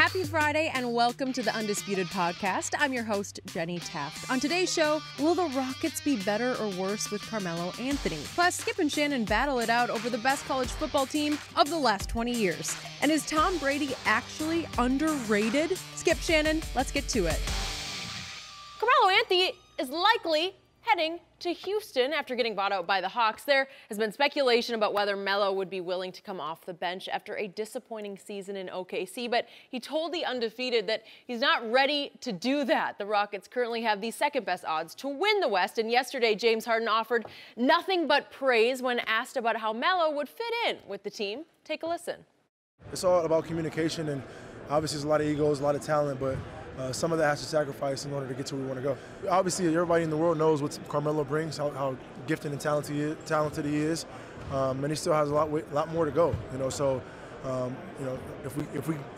Happy Friday and welcome to the Undisputed podcast. I'm your host, Jenny Taft. On today's show, will the Rockets be better or worse with Carmelo Anthony? Plus, Skip and Shannon battle it out over the best college football team of the last 20 years. And is Tom Brady actually underrated? Skip, Shannon, let's get to it. Carmelo Anthony is likely heading to Houston after getting bought out by the Hawks. There has been speculation about whether Melo would be willing to come off the bench after a disappointing season in OKC, but he told the Undefeated that he's not ready to do that. The Rockets currently have the second best odds to win the West, and yesterday James Harden offered nothing but praise when asked about how Melo would fit in with the team. Take a listen. It's all about communication, and obviously there's a lot of egos, a lot of talent, but some of that has to sacrifice in order to get to where we want to go. Obviously, everybody in the world knows what Carmelo brings, how gifted and talented he is, and he still has a lot more to go. So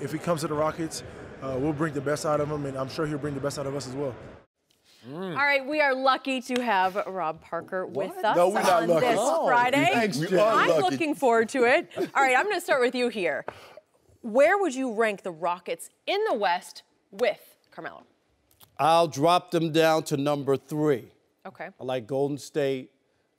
if he comes to the Rockets, we'll bring the best out of him, and I'm sure he'll bring the best out of us as well. All right, we are lucky to have Rob Parker with us on this Friday. Thanks, I'm looking forward to it. All right, I'm going to start with you here. Where would you rank the Rockets in the West with Carmelo? I'll drop them down to number 3. Okay. I like Golden State.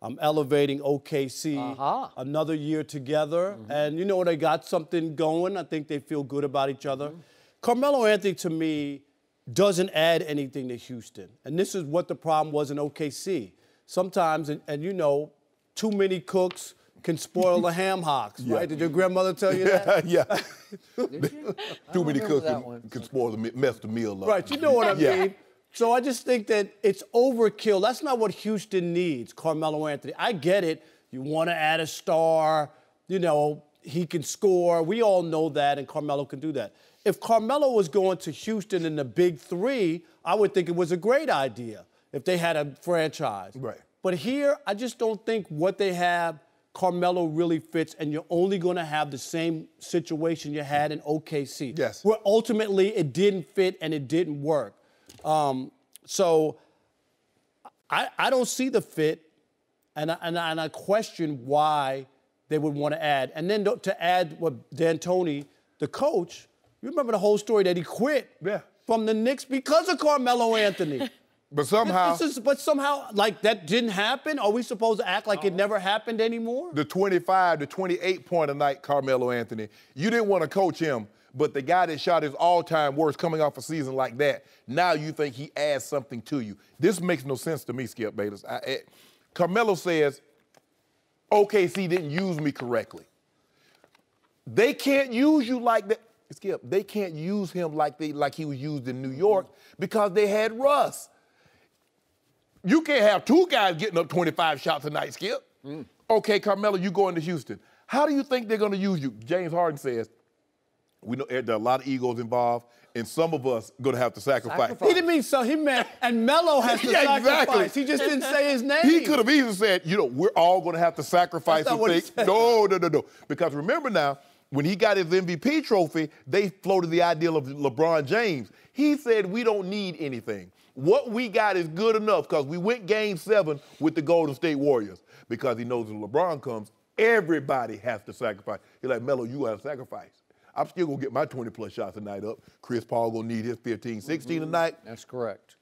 I'm elevating OKC. Another year together. And you know, they got something going. I think they feel good about each other. Carmelo Anthony, to me, doesn't add anything to Houston. And this is what the problem was in OKC. Sometimes, and you know, too many cooks can spoil the ham hocks, right? Did your grandmother tell you that? Yeah. Too many cooks can spoil mess the meal up. Right, you know what I mean. So I just think that it's overkill. That's not what Houston needs, Carmelo Anthony. I get it. You want to add a star. You know, he can score. We all know that, and Carmelo can do that. If Carmelo was going to Houston in the big 3, I would think it was a great idea if they had a franchise. Right. But here, I just don't think what they have, Carmelo really fits, and you're only going to have the same situation you had in OKC. Yes. Where ultimately it didn't fit and it didn't work. So I don't see the fit, and I question why they would want to add. And then to add what D'Antoni, the coach, you remember the whole story that he quit from the Knicks because of Carmelo Anthony. But somehow, like, that didn't happen? Are we supposed to act like it never happened anymore? the 25 to 28 point a night Carmelo Anthony, you didn't want to coach him, but the guy that shot his all-time worst coming off a season like that, now you think he adds something to you. This makes no sense to me, Skip Bayless. Carmelo says, OKC didn't use me correctly. They can't use you like that. Skip, they can't use him like he was used in New York because they had Russ. You can't have 2 guys getting up 25 shots a night, Skip. Okay, Carmelo, you going to Houston. How do you think they're going to use you? James Harden says, we know there are a lot of egos involved, and some of us are going to have to sacrifice. He didn't mean so. He meant, and Melo has to sacrifice. Exactly. He just didn't say his name. He could have easily said, you know, we're all going to have to sacrifice. That's not what he said. No. Because remember now, when he got his MVP trophy, they floated the idea of LeBron James. He said, we don't need anything. What we got is good enough because we went Game 7 with the Golden State Warriors because he knows when LeBron comes, everybody has to sacrifice. He's like, Melo, you got to sacrifice. I'm still going to get my 20-plus shots a night up. Chris Paul going to need his 15, 16 a night. That's correct.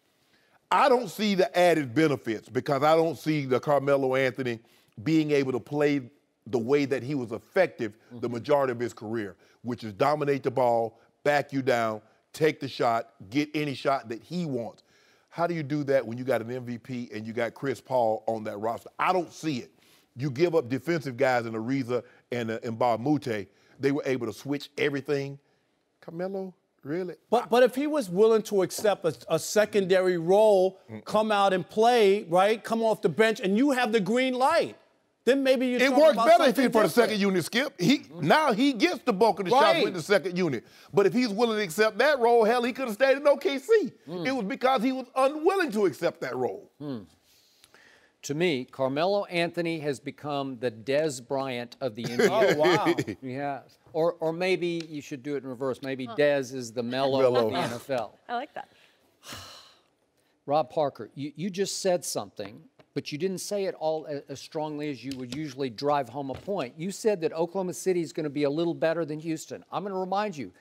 I don't see the added benefits because I don't see the Carmelo Anthony being able to play the way that he was effective the majority of his career, which is dominate the ball, back you down, take the shot, get any shot that he wants. How do you do that when you got an MVP and you got Chris Paul on that roster? I don't see it. You give up defensive guys in Ariza and Mbah Moute. They were able to switch everything. Carmelo, really? But if he was willing to accept a secondary role, come out and play, right, come off the bench, and you have the green light, then maybe you. It works better if he's for the second unit, Skip. Now he gets the bulk of the shots with the second unit. But if he's willing to accept that role, hell, he could have stayed in OKC. It was because he was unwilling to accept that role. To me, Carmelo Anthony has become the Dez Bryant of the NBA. Oh, wow. He has. Or maybe you should do it in reverse. Maybe Dez is the Melo of the NFL. I like that. Rob Parker, you just said something, but you didn't say it all as strongly as you would usually drive home a point. You said that Oklahoma City is going to be a little better than Houston. I'm going to remind you,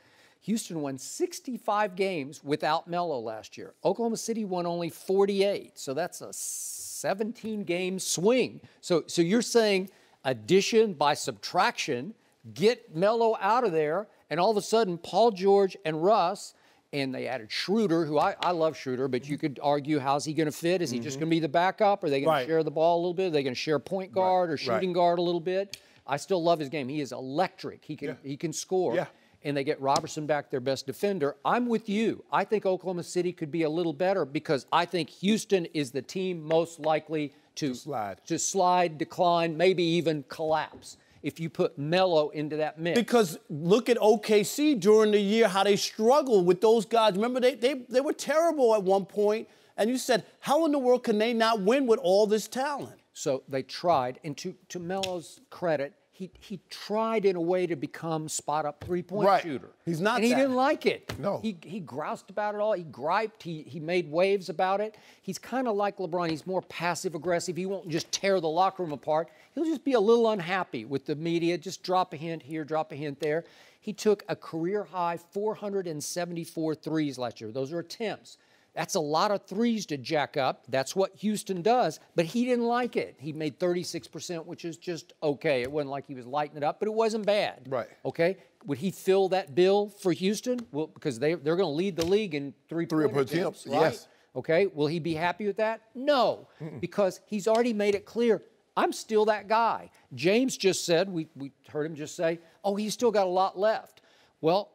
Houston won 65 games without Melo last year. Oklahoma City won only 48, so that's a 17-game swing. So you're saying addition by subtraction, get Melo out of there, and all of a sudden Paul George and Russ, and they added Schroeder, who I love Schroeder, but you could argue, how's he going to fit? Is he just going to be the backup? Are they going to share the ball a little bit? Are they going to share point guard or shooting guard a little bit? I still love his game. He is electric. He can score. Yeah. And they get Robertson back, their best defender. I'm with you. I think Oklahoma City could be a little better because I think Houston is the team most likely to slide, decline, maybe even collapse if you put Melo into that mix. Because look at OKC during the year, how they struggled with those guys. Remember, they were terrible at one point, and you said, how in the world can they not win with all this talent? So they tried, and to Melo's credit, he tried in a way to become spot-up three-point shooter. He's not and he didn't like it. No. He groused about it all. He griped. He made waves about it. He's kind of like LeBron. He's more passive-aggressive. He won't just tear the locker room apart. He'll just be a little unhappy with the media, just drop a hint here, drop a hint there. He took a career-high 474 threes last year. Those are attempts. That's a lot of threes to jack up. That's what Houston does, but he didn't like it. He made 36%, which is just okay. It wasn't like he was lighting it up, but it wasn't bad. Right. Okay? Would he fill that bill for Houston? Well, because they're going to lead the league in three-point attempts, right? Yes. Okay? Will he be happy with that? No, because he's already made it clear, I'm still that guy. James just said, we heard him just say, oh, he's still got a lot left. Well,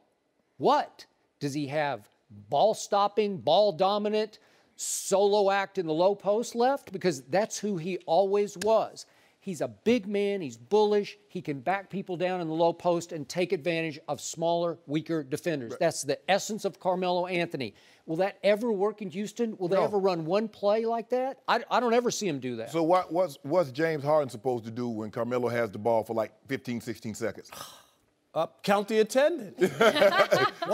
what? Does he have ball stopping, ball dominant, solo act in the low post left? Because that's who he always was. He's a big man. He's bullish. He can back people down in the low post and take advantage of smaller, weaker defenders. Right. That's the essence of Carmelo Anthony. Will that ever work in Houston? Will they ever run one play like that? I don't ever see him do that. So what's James Harden supposed to do when Carmelo has the ball for like 15, 16 seconds? Count the attendance.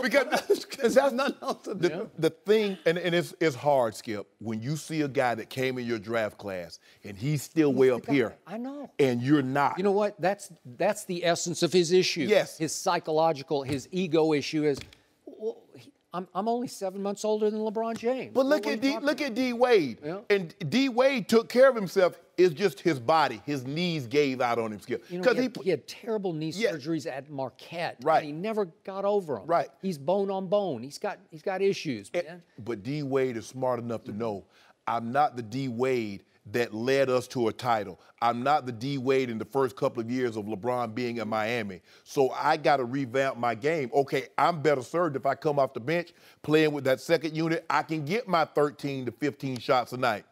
Because that's not the thing, and it's hard, Skip, when you see a guy that came in your draft class and he's still way up here. I know. And you're not. You know what? That's the essence of his issue. Yes. His psychological, his ego issue is, well, I'm only 7 months older than LeBron James. But look at D Wade. Yeah. And D Wade took care of himself. It's just his body. His knees gave out on him, Skip. You know, he had terrible knee surgeries at Marquette. Right. And he never got over them. Right. He's bone on bone. He's got issues, man. But D Wade is smart enough to know I'm not the D Wade that led us to a title. I'm not the D Wade in the first couple of years of LeBron being in Miami. So I got to revamp my game. Okay, I'm better served if I come off the bench playing with that second unit. I can get my 13 to 15 shots a night.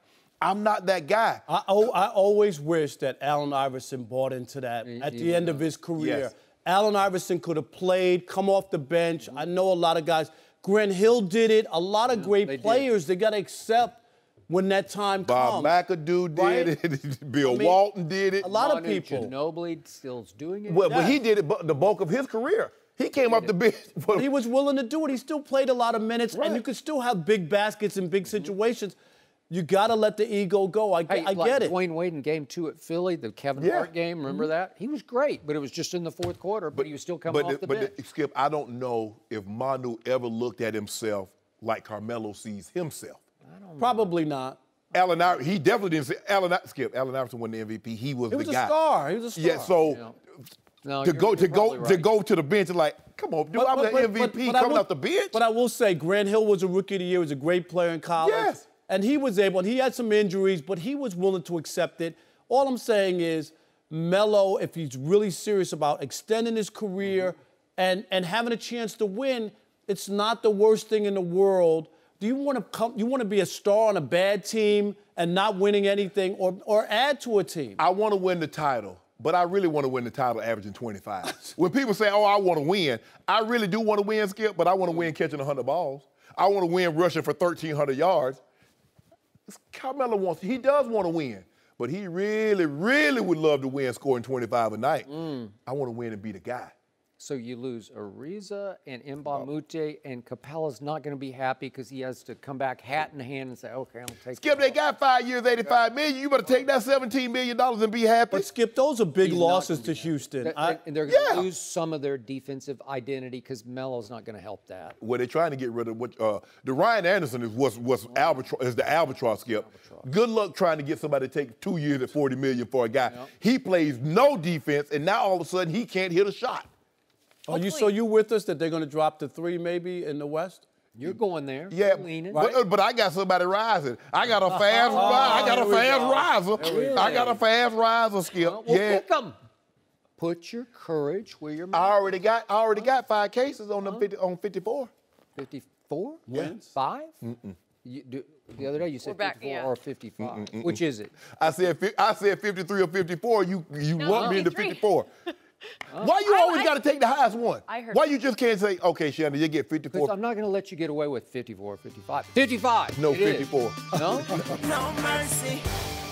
I'm not that guy. I always wish that Allen Iverson bought into that at the end of his career. Yes. Allen Iverson could have played, come off the bench. I know a lot of guys. Grant Hill did it. A lot of great players. They got to accept when that time comes. Bob McAdoo did it. Bill Walton did it. A lot of people. Ginobili still's doing it. Well, but he did it the bulk of his career. He came off the bench. He was willing to do it. He still played a lot of minutes, and you could still have big baskets in big situations. You got to let the ego go. I get it. Dwayne Wade in Game 2 at Philly, the Kevin Hart game, remember that? He was great, but it was just in the fourth quarter, but he was still coming off the bench. But Skip, I don't know if Manu ever looked at himself like Carmelo sees himself. Probably not. Allen Iverson, he definitely didn't say Allen Iverson won the MVP. He was the guy. He was a star. Yeah, so to go to the bench and like, come on, dude, I'm the MVP coming off the bench. But I will say, Grant Hill was a rookie of the year. He was a great player in college. Yes. And he was able, and he had some injuries, but he was willing to accept it. All I'm saying is, Melo, if he's really serious about extending his career and having a chance to win, it's not the worst thing in the world. Do you want to be a star on a bad team and not winning anything, or add to a team? I want to win the title, but I really want to win the title averaging 25. When people say, oh, I want to win, I really do want to win, Skip, but I want to win catching 100 balls. I want to win rushing for 1,300 yards. Carmelo he does want to win, but he really, really would love to win scoring 25 a night. I want to win and be the guy. So you lose Ariza and Mbamute, and Capella's not going to be happy because he has to come back hat in hand and say, okay, I'm taking Skip, they got 5 years, $85 million. You better take that $17 million and be happy. But, Skip, those are big He's losses not to gonna be Houston. happy. And they're going to lose some of their defensive identity because Melo's not going to help that. Well, they're trying to get rid of what Ryan Anderson is the albatross, Skip. Good luck trying to get somebody to take 2 years at $40 million for a guy. Yep. He plays no defense, and now all of a sudden he can't hit a shot. So you with us that they're going to drop to 3 maybe in the West? You're going there. Yeah, leaning. but I got somebody rising. I got a fast riser. I got a fast riser, Skip. Well, pick 'em. Put your courage where your mouth. I already got 5 cases on them on 54. 54? Wins? 5? The other day you said 54 or 55. Which is it? I said 53 or 54. You want me into 54. Why you always got to take the highest one? Why you just can't say, okay, Shannon, you get 54? I'm not going to let you get away with 54 or 55. 55. No, it 54. Is. No? No mercy.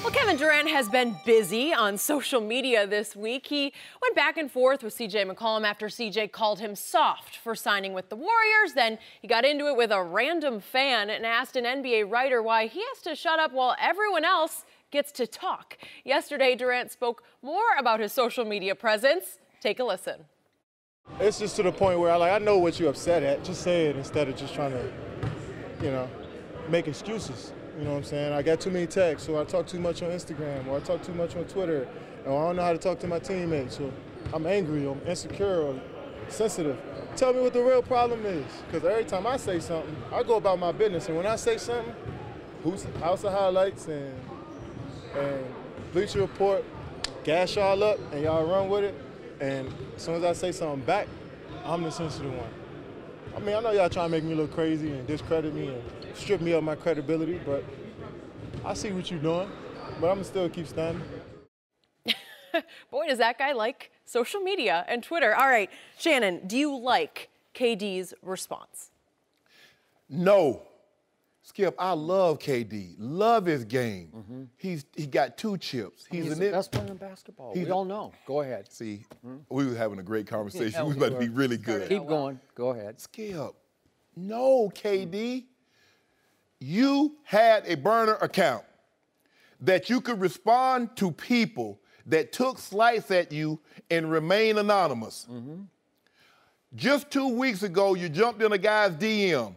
Well, Kevin Durant has been busy on social media this week. He went back and forth with CJ McCollum after CJ called him soft for signing with the Warriors. Then he got into it with a random fan and asked an NBA writer why he has to shut up while everyone else gets to talk. Yesterday, Durant spoke more about his social media presence. Take a listen. It's just to the point where I know what you're upset at. Just say it instead of just trying to, make excuses. You know what I'm saying? I got too many texts, so I talk too much on Instagram, or I talk too much on Twitter, or I don't know how to talk to my teammates, or I'm angry, or I'm insecure, or sensitive. Tell me what the real problem is, because every time I say something, I go about my business, and when I say something, House of Highlights and Bleacher Report gas y'all up, and y'all run with it, and as soon as I say something back, I'm the sensitive one. I mean, I know y'all trying to make me look crazy and discredit me and strip me of my credibility, but I see what you're doing, but I'm gonna still keep standing. Boy, does that guy like social media and Twitter. All right, Shannon, do you like KD's response? No. Skip, I love KD. Love his game. He got 2 chips. He's the best player in basketball. We all know. Go ahead. See, we were having a great conversation. We were about to be really good. Keep going. Go ahead. Skip, no, KD. You had a burner account that you could respond to people that took slights at you and remain anonymous. Just 2 weeks ago, you jumped in a guy's DM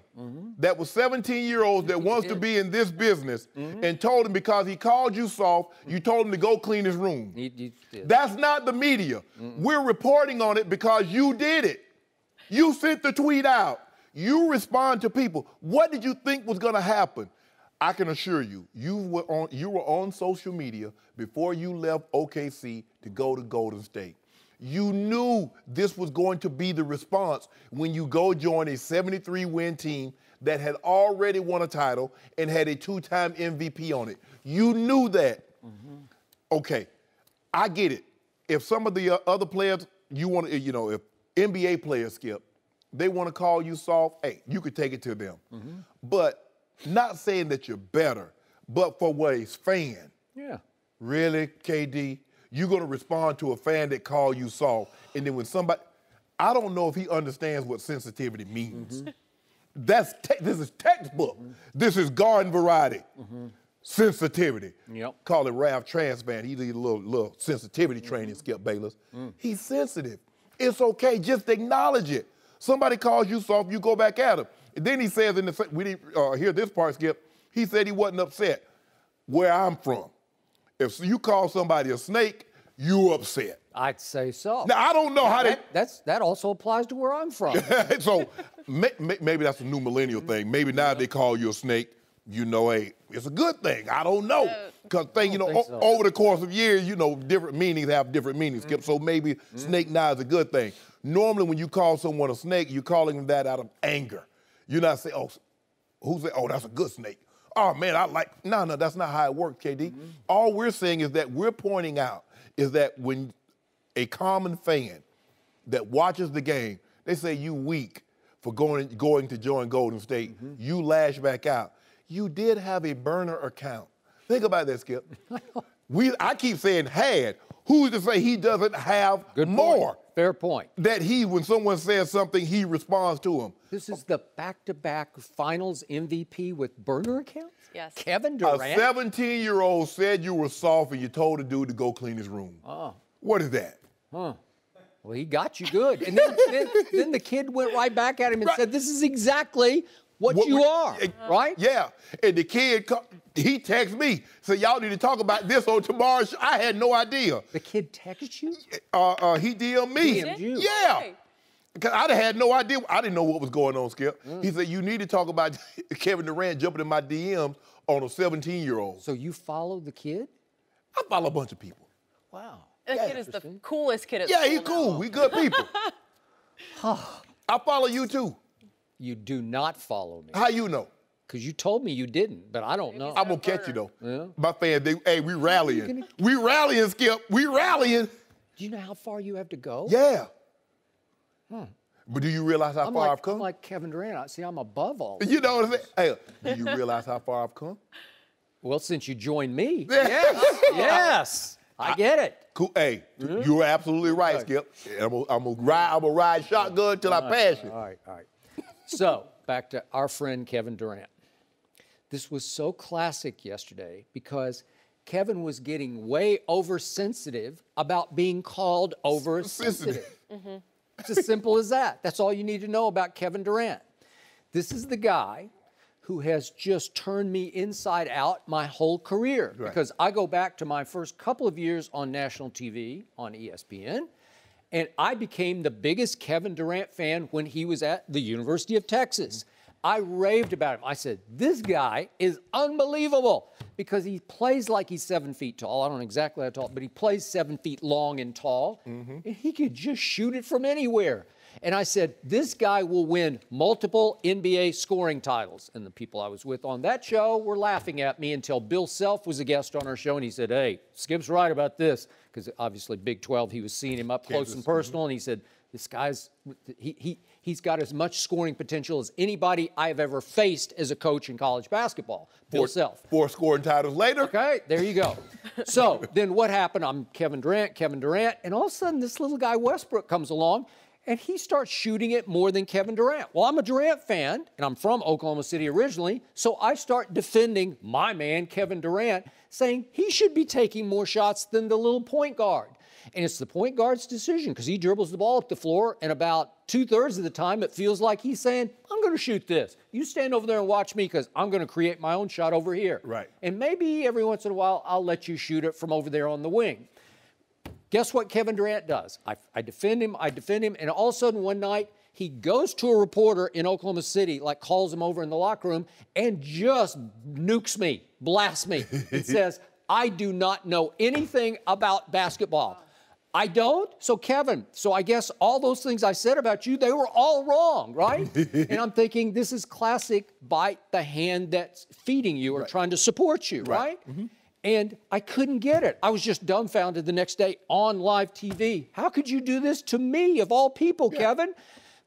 that was 17-year-olds that wants to be in this business and told him because he called you soft, you told him to go clean his room. That's not the media. We're reporting on it because you did it. You sent the tweet out. You respond to people. What did you think was going to happen? I can assure you, you were on social media before you left OKC to go to Golden State. You knew this was going to be the response when you go join a 73-win team that had already won a title and had a 2-time MVP on it. You knew that. Okay, I get it. If some of the other players you want to, if NBA players, Skip, they want to call you soft, hey, you could take it to them. But not saying that you're better, but for what a fan. Yeah. Really, KD? You're going to respond to a fan that called you soft, and then when somebody, I don't know if he understands what sensitivity means. This is textbook. This is garden variety sensitivity. Call it Ralph Transvan. He did a little sensitivity training, Skip Bayless. He's sensitive. It's okay. Just acknowledge it. Somebody calls you soft, you go back at him. And then he says, we didn't hear this part, Skip. He said he wasn't upset where I'm from. If you call somebody a snake, you upset. I'd say so. Now, I don't know how that also applies to where I'm from. So maybe that's a new millennial thing. Maybe now they call you a snake, hey, it's a good thing. I don't know. Because over the course of years, different meanings have different meanings, Skip. So maybe snake now is a good thing. Normally when you call someone a snake, you're calling them that out of anger. You're not saying, that's a good snake. Oh, man, no, that's not how it works, KD. All we're saying is that we're pointing out is that when a common fan that watches the game, they say you weak for going to join Golden State, you lash back out. You did have a burner account. Think about that, Skip. I keep saying had. Who's to say he doesn't have more? Point. Fair point. That when someone says something, he responds to him. This is the back-to-back finals MVP with burner accounts? Yes. Kevin Durant? A 17-year-old said you were soft and you told a dude to go clean his room. Oh. What is that? Huh. Well, he got you good. And then the kid went right back at him and said, this is exactly what you are, right? Yeah. And the kid, he texted me, said, y'all need to talk about this on tomorrow's show. I had no idea. The kid texted you? He DM'd me. DM'd you? Yeah. Because I had no idea. I didn't know what was going on, Skip. He said, you need to talk about Kevin Durant jumping in my DMs on a 17-year-old. So you follow the kid? I follow a bunch of people. Wow. The kid is the coolest kid at school. Yeah, he's cool. Now. We good people. I follow you, too. You do not follow me. How you know? Because you told me you didn't, but I don't know. I'm going to catch you, though. Yeah. My fans, hey, we rallying. We rallying, Skip. We rallying. Do you know how far you have to go? Yeah. But do you realize how far I've come? I'm like Kevin Durant. See, I'm above all this. You know what I'm saying? Hey, do you realize how far I've come? Well, since you joined me, yes, I get it. Cool. Hey, you're absolutely right, Skip. I'm gonna ride shotgun till I pass you. All right. So, back to our friend Kevin Durant. This was so classic yesterday because Kevin was getting way oversensitive about being called oversensitive. It's as simple as that. That's all you need to know about Kevin Durant. This is the guy who has just turned me inside out my whole career. Right. Because I go back to my first couple of years on national TV, on ESPN, and I became the biggest Kevin Durant fan when he was at the University of Texas. I raved about him. I said, this guy is unbelievable because he plays like he's 7 feet tall. I don't know exactly how tall, but he plays 7 feet long and tall, and he could just shoot it from anywhere. And I said, this guy will win multiple NBA scoring titles. And the people I was with on that show were laughing at me until Bill Self was a guest on our show, and he said, hey, Skip's right about this, because obviously Big 12, he was seeing him up close and personal, and he said, this guy's, he's got as much scoring potential as anybody I've ever faced as a coach in college basketball. Bill Self. 4 scoring titles later. Okay, there you go. So then what happened? I'm Kevin Durant, and all of a sudden this little guy Westbrook comes along, and he starts shooting it more than Kevin Durant. Well, I'm a Durant fan, and I'm from Oklahoma City originally, so I start defending my man, Kevin Durant, saying he should be taking more shots than the little point guard. And it's the point guard's decision because he dribbles the ball up the floor, and about 2/3 of the time it feels like he's saying, I'm going to shoot this. You stand over there and watch me because I'm going to create my own shot over here. Right. And maybe every once in a while I'll let you shoot it from over there on the wing. Guess what Kevin Durant does? I defend him, and all of a sudden one night he goes to a reporter in Oklahoma City, like calls him over in the locker room, and just nukes me, blasts me, and says, I do not know anything about basketball. I don't? So Kevin, so I guess all those things I said about you, they were all wrong, right? And I'm thinking this is classic bite the hand that's feeding you or trying to support you, right? And I couldn't get it. I was just dumbfounded the next day on live TV. How could you do this to me, of all people, Kevin?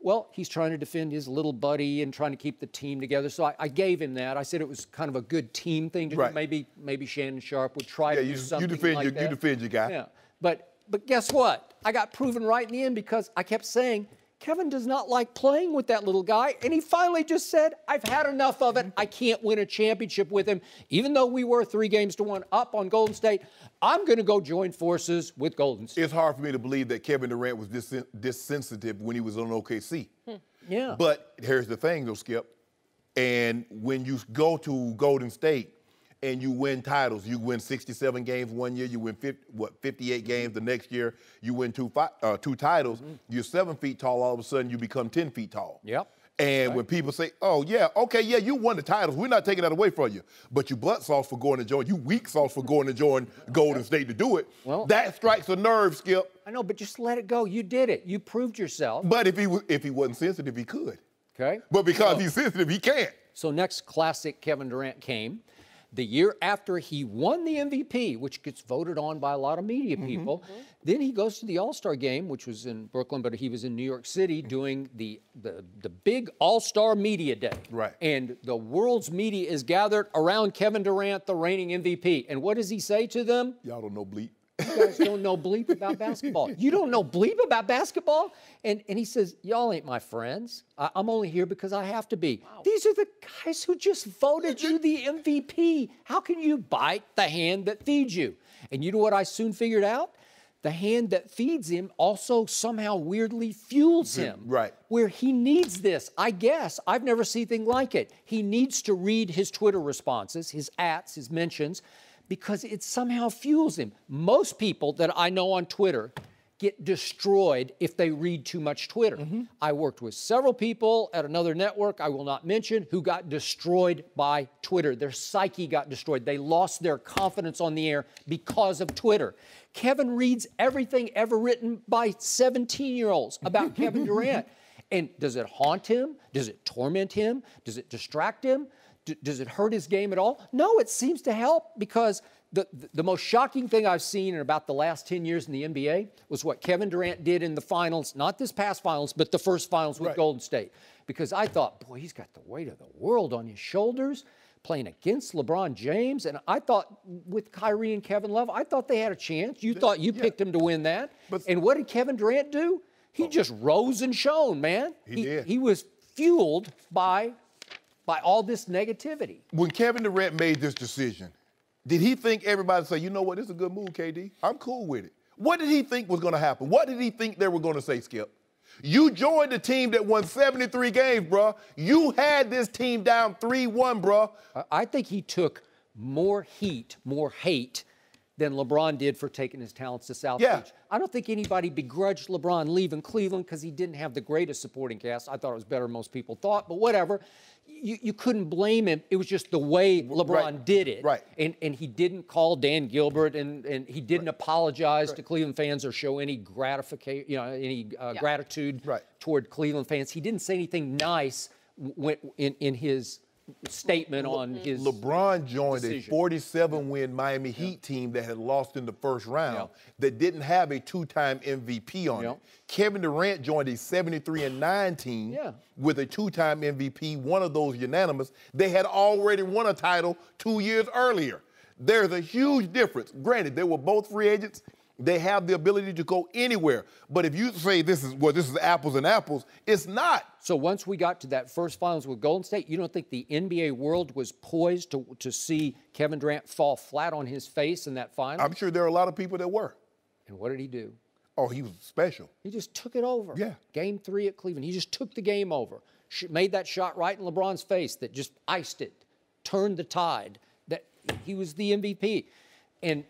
Well, he's trying to defend his little buddy and trying to keep the team together. So I gave him that. I said it was kind of a good team thing to do. Maybe Shannon Sharpe would try to do something like that. You defend your guy. Yeah. But guess what? I got proven right in the end because I kept saying, Kevin does not like playing with that little guy. And he finally just said, I've had enough of it. I can't win a championship with him. Even though we were 3-1 up on Golden State, I'm going to go join forces with Golden State. It's hard for me to believe that Kevin Durant was this sensitive when he was on OKC. Yeah. But here's the thing, though, Skip. And when you go to Golden State, and you win titles. You win 67 games one year. You win 58 games the next year. You win two titles. You're 7 feet tall. All of a sudden, you become 10 feet tall. Yep. And when people say, oh, yeah, okay, yeah, you won the titles. We're not taking that away from you. But you butt sauce for going to join. You weak sauce for going to join Golden State to do it. Well, that strikes a nerve, Skip. I know, but just let it go. You did it. You proved yourself. But if he wasn't sensitive, he could. Okay. But because he's sensitive, he can't. So next classic Kevin Durant came the year after he won the MVP, which gets voted on by a lot of media people. Then he goes to the All-Star game, which was in Brooklyn, but he was in New York City doing the big All-Star Media Day. Right. And the world's media is gathered around Kevin Durant, the reigning MVP. And what does he say to them? Y'all don't know bleep. You guys don't know bleep about basketball. You don't know bleep about basketball? And he says, y'all ain't my friends. I'm only here because I have to be. Wow. These are the guys who just voted you the MVP. How can you bite the hand that feeds you? And you know what I soon figured out? The hand that feeds him also somehow weirdly fuels him. Right. Where he needs this, I guess. I've never seen anything like it. He needs to read his Twitter responses, his ats, his mentions, because it somehow fuels him. Most people that I know on Twitter get destroyed if they read too much Twitter. I worked with several people at another network I will not mention who got destroyed by Twitter. Their psyche got destroyed. They lost their confidence on the air because of Twitter. Kevin reads everything ever written by 17-year-olds about Kevin Durant. And does it haunt him? Does it torment him? Does it distract him? Does it hurt his game at all? No, it seems to help because the most shocking thing I've seen in about the last 10 years in the NBA was what Kevin Durant did in the finals, not this past finals, but the first finals with Golden State. Because I thought, boy, he's got the weight of the world on his shoulders playing against LeBron James. And I thought with Kyrie and Kevin Love, I thought they had a chance. You thought you picked him to win that. And what did Kevin Durant do? He just rose and shone, man. He did. He was fueled by all this negativity. When Kevin Durant made this decision, did he think everybody say, you know what, this is a good move, KD? I'm cool with it. What did he think was going to happen? What did he think they were going to say, Skip? You joined a team that won 73 games, bro. You had this team down 3-1, bro. I think he took more heat, more hate than LeBron did for taking his talents to South Beach. I don't think anybody begrudged LeBron leaving Cleveland because he didn't have the greatest supporting cast. I thought it was better than most people thought, but whatever. You couldn't blame him. It was just the way LeBron did it. And he didn't call Dan Gilbert, and he didn't apologize to Cleveland fans or show any gratification, gratitude toward Cleveland fans. He didn't say anything nice in his statement on his LeBron joined decision. a 47-win Miami Heat team that had lost in the first round that didn't have a two-time MVP on it. Kevin Durant joined a 73-9 team with a two-time MVP, one of those unanimous. They had already won a title 2 years earlier. There's a huge difference. Granted, they were both free agents. They have the ability to go anywhere. But if you say this is apples and apples, it's not. So once we got to that first finals with Golden State, you don't think the NBA world was poised to see Kevin Durant fall flat on his face in that final? I'm sure there are a lot of people that were. And what did he do? Oh, he was special. He just took it over. Yeah. Game 3 at Cleveland. He just took the game over. Made that shot right in LeBron's face that just iced it, turned the tide. That he was the MVP. And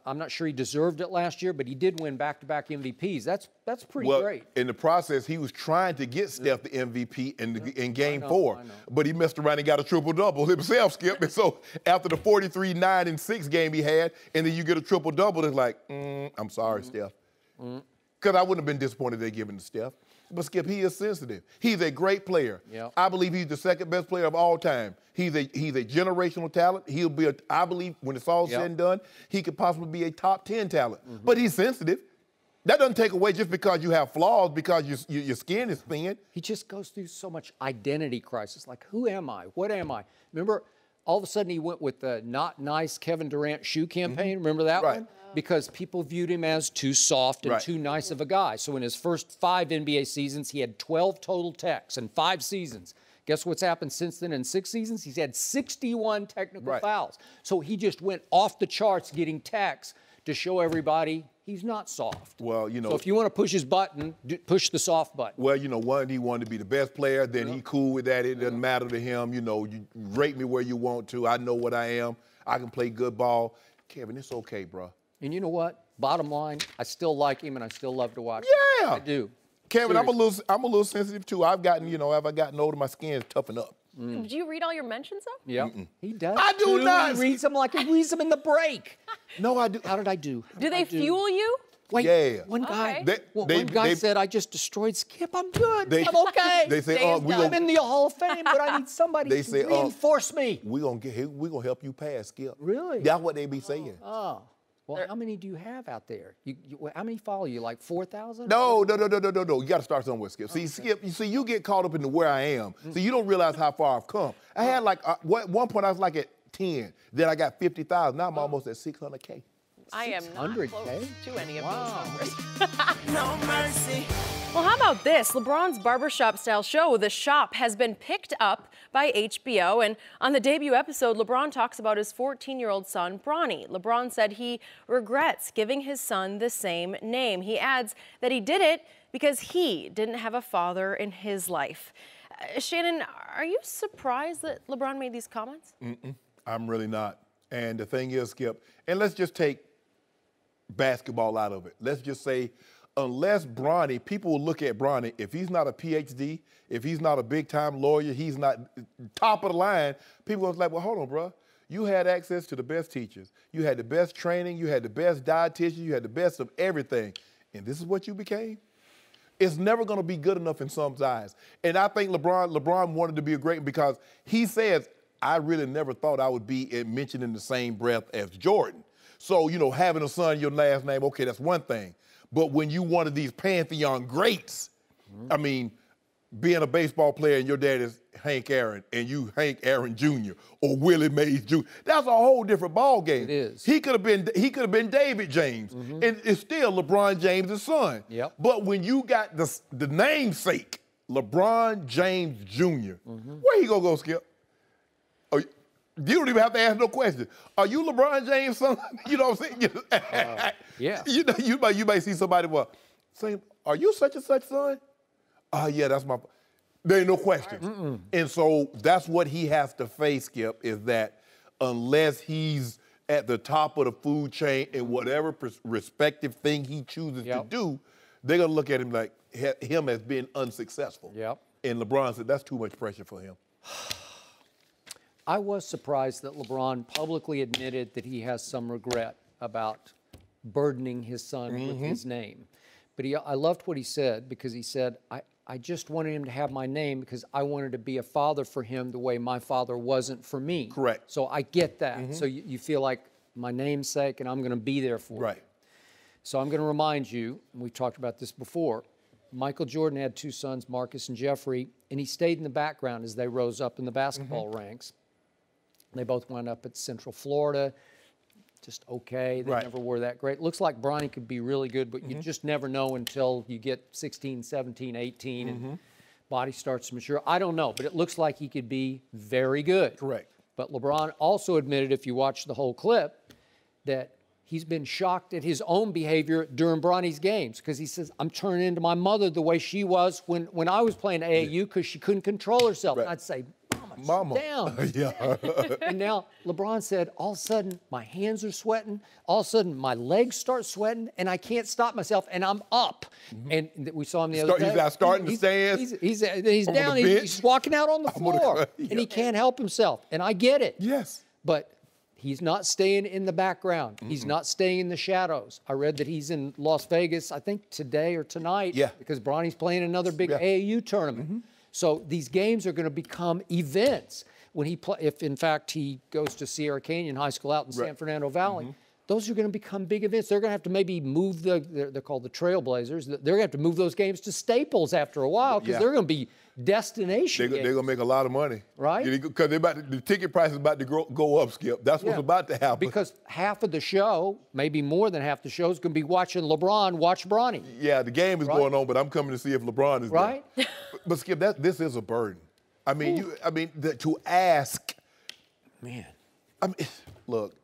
I'm not sure he deserved it last year, but he did win back-to-back MVPs. That's pretty great. In the process, he was trying to get Steph the MVP in Game 4, but he messed around and got a triple-double himself, Skip. And so after the 43, 9, and 6 game he had, and then you get a triple-double, it's like, I'm sorry, Steph. Because I wouldn't have been disappointed they gave it to Steph. But Skip, he is sensitive. He's a great player. I believe he's the second best player of all time. He's a generational talent. He'll be I believe when it's all said and done, he could possibly be a top 10 talent. But he's sensitive. That doesn't take away just because you have flaws, because your skin is thin. He just goes through so much identity crisis. Like, who am I? What am I? Remember, all of a sudden he went with the not nice Kevin Durant shoe campaign. Remember that one? Because people viewed him as too soft and too nice of a guy. So in his first 5 NBA seasons, he had 12 total techs in 5 seasons. Guess what's happened since then in 6 seasons? He's had 61 technical fouls. So he just went off the charts getting techs to show everybody he's not soft. Well, you know. So if you want to push his button, push the soft button. Well, you know, one, he wanted to be the best player. Then he cool with that. It doesn't matter to him. You know, you rate me where you want to. I know what I am. I can play good ball. Kevin, it's okay, bro. And you know what? Bottom line, I still like him and I still love to watch him. I do. Kevin, I'm a little sensitive too. I've gotten, as I gotten older, my skin's toughened up. Do you read all your mentions though? Yeah, he does. I do not. He reads them like he reads them in the break. No, I do. How did I do? Do they fuel you? Wait, one guy. One guy said, "I just destroyed Skip. I'm good. I'm okay." They say, I'm in the Hall of Fame, but I need somebody to reinforce me. We're gonna help you pass, Skip. Really? That's what they be saying. Oh. Well, how many do you have out there? How many follow you? Like 4,000? No. You got to start somewhere, Skip. See, Skip, you get caught up into where I am. So you don't realize how far I've come. I had at one point I was like at 10. Then I got 50,000. Now I'm almost at 600K. I am not 600K? close to any of Wow. those numbers. No mercy. Well, how about this? LeBron's barbershop-style show, The Shop, has been picked up by HBO. And on the debut episode, LeBron talks about his 14-year-old son, Bronny. LeBron said he regrets giving his son the same name. He adds that he did it because he didn't have a father in his life. Shannon, are you surprised that LeBron made these comments? I'm really not. And the thing is, Skip, and let's just take basketball out of it. Let's just say, unless Bronny, people will look at Bronny, if he's not a PhD, if he's not a big-time lawyer, he's not top of the line, people are like, well, hold on, bro. You had access to the best teachers. You had the best training. You had the best dietitian. You had the best of everything. And this is what you became? It's never going to be good enough in some eyes. And I think LeBron wanted to be a great because he says, I really never thought I would be mentioned in the same breath as Jordan. So, you know, having a son, your last name, okay, that's one thing. But when you one of these Pantheon greats, I mean, being a baseball player and your dad is Hank Aaron and you Hank Aaron Jr. or Willie Mays Jr., that's a whole different ball game. It is. He could have been David James, and it's still LeBron James' son. Yep. But when you got the namesake, LeBron James Jr., where he gonna go, Skip? You don't even have to ask no question. Are you LeBron James' son? You know what I'm saying? Yeah. You might see somebody saying, are you such and such son? Oh, yeah, that's my. There ain't no question. And so that's what he has to face, Skip, is that unless he's at the top of the food chain in whatever respective thing he chooses to do, they're going to look at him like him as being unsuccessful. Yep. And LeBron said that's too much pressure for him. I was surprised that LeBron publicly admitted that he has some regret about burdening his son with his name. But I loved what he said because he said, I just wanted him to have my name because I wanted to be a father for him the way my father wasn't for me. Correct. So I get that. So you feel like my namesake and I'm going to be there for you. Right. So I'm going to remind you, and we've talked about this before, Michael Jordan had two sons, Marcus and Jeffrey, and he stayed in the background as they rose up in the basketball ranks. They both wound up at Central Florida, just okay. They never were that great. Looks like Bronny could be really good, but you just never know until you get 16, 17, 18, and body starts to mature. I don't know, but it looks like he could be very good. Correct. But LeBron also admitted, if you watch the whole clip, that he's been shocked at his own behavior during Bronny's games because he says, I'm turning into my mother the way she was when I was playing AAU because she couldn't control herself. Right. And I'd say, Mama. down. Yeah. And now LeBron said, all of a sudden, my hands are sweating. All of a sudden, my legs start sweating, and I can't stop myself, and I'm up. And we saw him the other day. He's out starting to stand. He's down. He's walking out on the floor, and he can't help himself. And I get it. Yes. But he's not staying in the background. He's not staying in the shadows. I read that he's in Las Vegas, I think today or tonight, because Bronny's playing another big AAU tournament. So these games are going to become events when if in fact he goes to Sierra Canyon High School out in San Fernando Valley. Those are going to become big events. They're going to have to maybe move they're called the Trailblazers. They're going to have to move those games to Staples after a while because they're going to be destination games. They're going to make a lot of money. Right? Because the ticket price is about to go up, Skip. That's what's about to happen. Because half of the show, maybe more than half the show, is going to be watching LeBron watch Bronny. Yeah, the game is going on, but I'm coming to see if LeBron is right. there. But Skip, this is a burden. I mean, to ask. Man. I mean, look,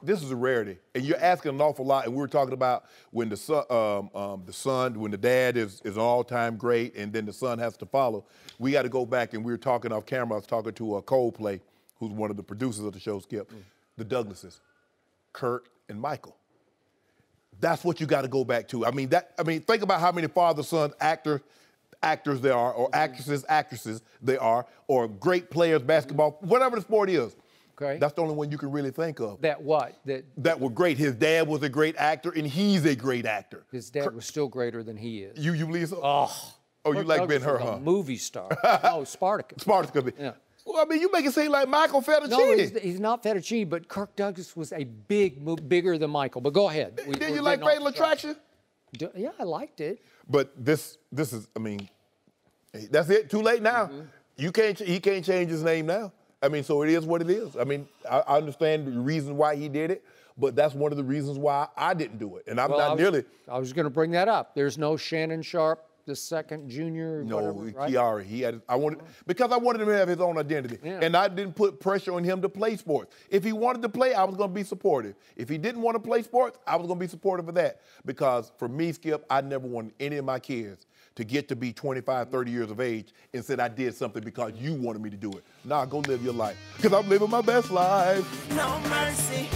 this is a rarity, and you're asking an awful lot. And we were talking about when the son, when the dad is an all-time great, and then the son has to follow. We got to go back, and we were talking off camera. I was talking to Coldplay, who's one of the producers of the show, Skip. The Douglases, Kurt and Michael. That's what you got to go back to. I mean, think about how many father-son actors there are, or actresses there are, or great players, basketball, whatever the sport is. Okay. That's the only one you can really think of. That what? That were great. His dad was a great actor, and he's a great actor. His dad was still greater than he is. You believe so? Oh, you like Ben-Hur, huh? A movie star. Oh, Spartacus. Spartacus. Yeah. Well, I mean, you make it seem like Michael Fettuccine. No, he's not Fettuccine, but Kirk Douglas was a bigger than Michael. But go ahead. Did you like Fatal Attraction? Yeah, I liked it. But this is, I mean, that's it. Too late now. He can't change his name now. I mean, so it is what it is. I mean, I understand the reason why he did it, but that's one of the reasons why I didn't do it. And I'm Well, not nearly. I was going to bring that up. There's no Shannon Sharpe, the second junior. No, whatever, right? Kiara. He had. Because I wanted him to have his own identity, and I didn't put pressure on him to play sports. If he wanted to play, I was going to be supportive. If he didn't want to play sports, I was going to be supportive of that. Because for me, Skip, I never wanted any of my kids to get to be 25, 30 years of age and said I did something because you wanted me to do it. Nah, go live your life. Because I'm living my best life. No mercy.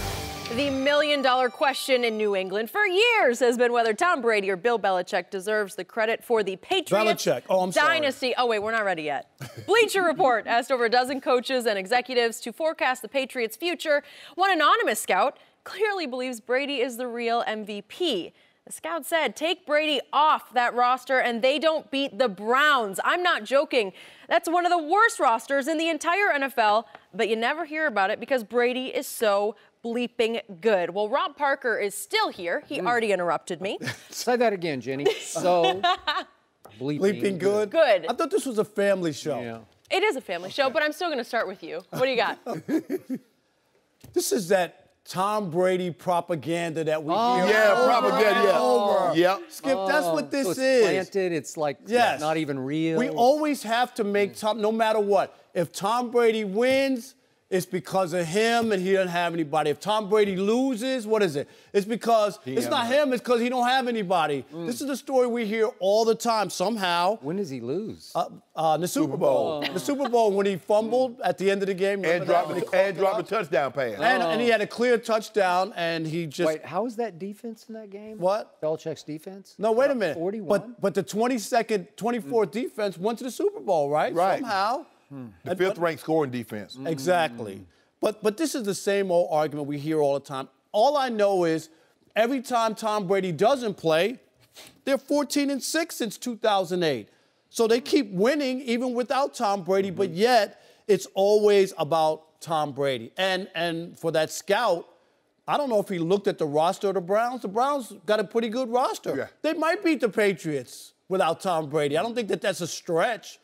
The million-dollar question in New England for years has been whether Tom Brady or Bill Belichick deserves the credit for the Patriots Belichick. Oh, I'm sorry. dynasty. Oh, wait, we're not ready yet. Bleacher Report asked over a dozen coaches and executives to forecast the Patriots' future. One anonymous scout clearly believes Brady is the real MVP. The scout said, take Brady off that roster and they don't beat the Browns. I'm not joking. That's one of the worst rosters in the entire NFL, but you never hear about it because Brady is so bleeping good. Well, Rob Parker is still here. He already interrupted me. Say that again, Jenny. So Bleeping good? Good. I thought this was a family show. Yeah. It is a family show, but I'm still going to start with you. What do you got? This is that Tom Brady propaganda that we hear. Yeah, propaganda. Yeah. Over. Yeah. Skip, that's what this So it's is. planted. It's like Yes. not even real. We always have to make Tom, no matter what. If Tom Brady wins, it's because of him and he doesn't have anybody. If Tom Brady loses, what is it? It's because it's not him, it's because he don't have anybody. This is the story we hear all the time somehow. When does he lose? The Super Bowl. The Super Bowl when he fumbled at the end of the game. And dropped the touchdown pass. And he had a clear touchdown and he just... Wait, how was that defense in that game? What? Belichick's defense? No, wait a minute. 41? But the 24th defense went to the Super Bowl, right? Right. Somehow. The fifth-ranked scoring defense. Exactly. But this is the same old argument we hear all the time. All I know is every time Tom Brady doesn't play, they're 14-6 since 2008. So they keep winning even without Tom Brady, but yet it's always about Tom Brady. And for that scout, I don't know if he looked at the roster of the Browns. The Browns got a pretty good roster. Yeah. They might beat the Patriots without Tom Brady. I don't think that that's a stretch.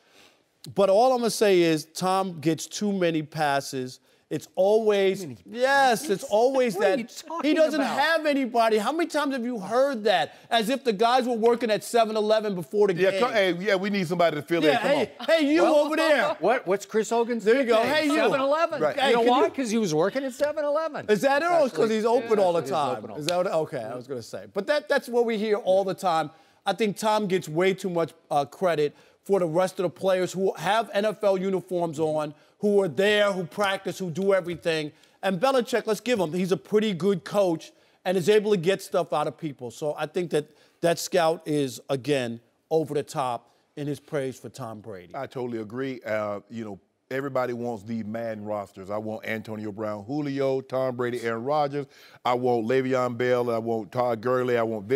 But all I'm going to say is Tom gets too many passes. It's always, it's always What are you that talking he doesn't about? have anybody. How many times have you heard that? As if the guys were working at 7-Eleven before the game. Yeah, we need somebody to fill in. Come on. Hey, you over there. What's Chris Hogan's There you go. nickname? Hey, you. 7-Eleven. Right. You know Hey, why? can Because he was working at 7-Eleven. Is that it, or because he's open all the He's time? open all Is that what, okay, I was going to say. But that's what we hear all the time. I think Tom gets way too much credit for the rest of the players who have NFL uniforms on, who are there, who practice, who do everything. And Belichick, let's give him, he's a pretty good coach and is able to get stuff out of people. So I think that scout is, again, over the top in his praise for Tom Brady. I totally agree. Everybody wants the Madden rosters. I want Antonio Brown, Julio, Tom Brady, Aaron Rodgers. I want Le'Veon Bell. I want Todd Gurley. I want...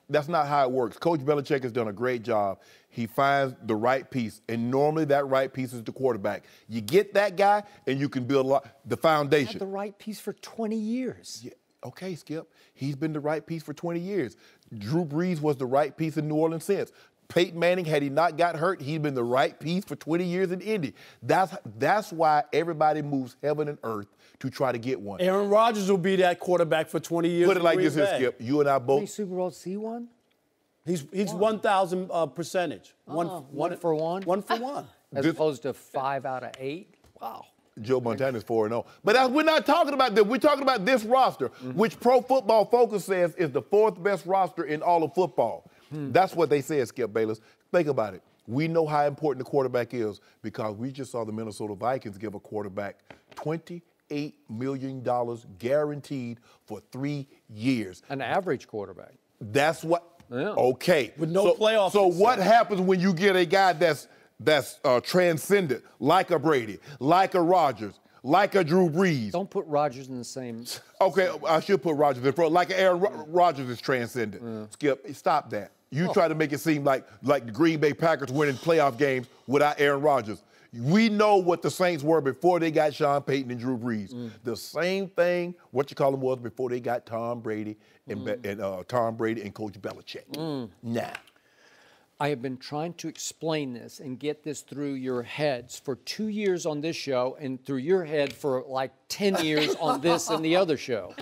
That's not how it works. Coach Belichick has done a great job. He finds the right piece, and normally that right piece is the quarterback. You get that guy, and you can build the foundation. Had the right piece for 20 years. Yeah, okay, Skip. He's been the right piece for 20 years. Drew Brees was the right piece in New Orleans since. Peyton Manning, had he not got hurt, he'd been the right piece for 20 years in Indy. That's why everybody moves heaven and earth to try to get one. Aaron Rodgers will be that quarterback for 20 years. Put it like in this Green here, Bay. Skip. You and I How many both. Super Bowls he won? He's 1,000 percentage. One for one? 1 for 1. As opposed to 5 out of 8? Wow. Joe Montana's 4-0. But we're not talking about that. We're talking about this roster, which Pro Football Focus says is the 4th best roster in all of football. That's what they said, Skip Bayless. Think about it. We know how important the quarterback is because we just saw the Minnesota Vikings give a quarterback $28 million guaranteed for 3 years. An average quarterback. That's what. Yeah. Okay. With no playoff So success. what happens when you get a guy that's transcendent, like a Brady, like a Rodgers, like a Drew Brees? Don't put Rodgers in the same. Okay, I should put Rodgers in front. Like Aaron Rodgers is transcendent. Skip, stop that. You try to make it seem like the Green Bay Packers winning playoff games without Aaron Rodgers. We know what the Saints were before they got Sean Payton and Drew Brees. The same thing, was before they got Tom Brady and Tom Brady and Coach Belichick. Now. I have been trying to explain this and get this through your heads for 2 years on this show and through your head for like 10 years on this and the other show.